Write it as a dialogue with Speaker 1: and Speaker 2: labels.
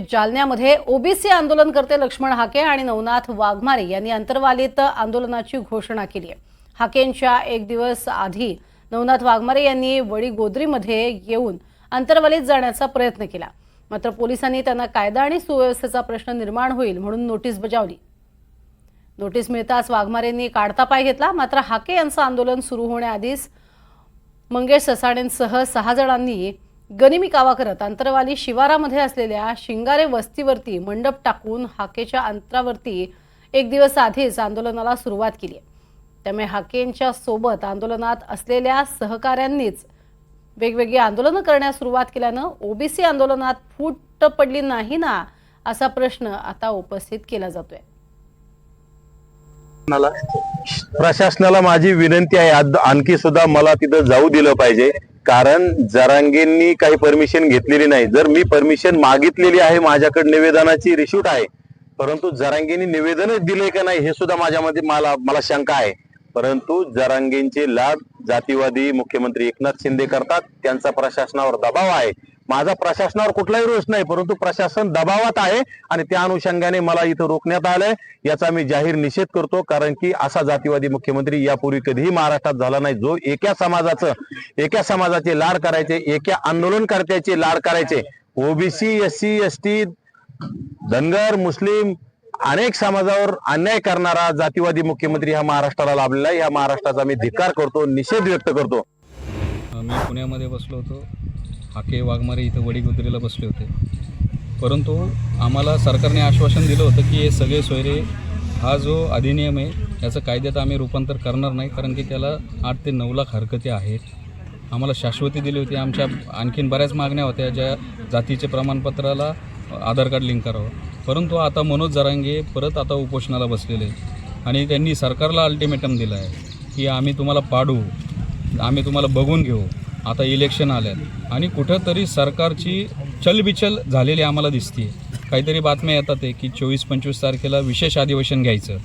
Speaker 1: जालन्यामध्ये OBC आंदोलनकर्ते Laxman Hake आणि नवनाथ वाघमारे यांनी अंतर्वालीत आंदोलनाची घोषणा केली आहे। हाकेंच्या एक दिवस आधी नवनाथ वाघमारे यांनी वडीगोद्रीमध्ये येऊन अंतर्वालीत जाण्याचा प्रयत्न केला, मात्र पोलिसांनी त्यांना कायदा आणि सुव्यवस्थेचा प्रश्न निर्माण होईल म्हणून नोटीस बजावली। नोटीस मिळताच वाघमारेंनी काढता पाय घेतला, मात्र हाके यांचं आंदोलन सुरू होण्याआधीच मंगेश ससाणेंसह 6 जणांनी गनिमी कावा करत अंतरवाली शिवारामध्ये असलेल्या शिंगारे वस्तीवरती मंडप टाकून हाकेच्या अंतरावरती एक दिवस आधीच आंदोलनाला सुरुवात केली आहे। त्यामुळे हाकेंच्या सोबत आंदोलनात असलेल्या सहकाऱ्यांनीच वेगवेगळी आंदोलनं करण्यास सुरुवात केल्यानं ओबीसी आंदोलनात फूट पडली नाही ना, असा प्रश्न आता उपस्थित केला जातोय।
Speaker 2: प्रशासनाला माझी विनंती आहे, आणखी सुद्धा मला तिथं जाऊ दिलं पाहिजे, कारण जरांगेंनी काही परमिशन घेतलेली नाही। जर मी परमिशन मागितलेली आहे, माझ्याकडे निवेदनाची रिसिप्ट आहे, परंतु जरांगेंनी निवेदनच दिले का नाही हे सुद्धा माझ्यामध्ये मला शंका आहे। परंतु जरांगेंचे लाड जातीवादी मुख्यमंत्री एकनाथ शिंदे करतात, त्यांचा प्रशासनावर दबाव आहे। माझा प्रशासनावर कुठलाही रोष नाही, परंतु प्रशासन दबावात आहे आणि त्या अनुषंगाने मला इथं रोखण्यात आलंय। याचा मी जाहीर निषेध करतो, कारण की असा जातीवादी मुख्यमंत्री यापूर्वी कधीही महाराष्ट्रात झाला नाही, जो एका समाजाचे लाड करायचे, एका आंदोलनकर्त्याचे लाड करायचे। ओबीसी, एससी, एसटी, धनगर, मुस्लिम अनेक समाजावर अन्याय करणारा जातीवादी मुख्यमंत्री हा महाराष्ट्राला लाभलेला आहे। या महाराष्ट्राचा मी धिक्कार करतो, निषेध व्यक्त करतो।
Speaker 3: मी पुण्यामध्ये बसलो होतो, हाके वाघमारे इथं वडीगोद्रीला बसले होते, परंतु आम्हाला सरकारने आश्वासन दिलं होतं की हे सगळे सोयरे हा जो अधिनियम आहे याचं कायद्यात आम्ही रूपांतर करणार नाही, कारण की त्याला 8 ते 9 लाख हरकती आहेत। आम्हाला शाश्वती दिली होती। आमच्या आणखीन बऱ्याच मागण्या होत्या, ज्या जातीचे प्रमाणपत्राला आधार कार्ड लिंक करावं, परंतु आता मनोज जरांगे परत आता उपोषणाला बसलेले आणि त्यांनी सरकारला अल्टिमेटम दिला आहे की आम्ही तुम्हाला पाडू, आम्ही तुम्हाला बघून घेऊ। आता इलेक्शन आल्यात आणि कुठंतरी सरकारची चलबिचल झालेली आम्हाला दिसते। काहीतरी बातम्या येतात की 24-25 तारखेला विशेष अधिवेशन घ्यायचं,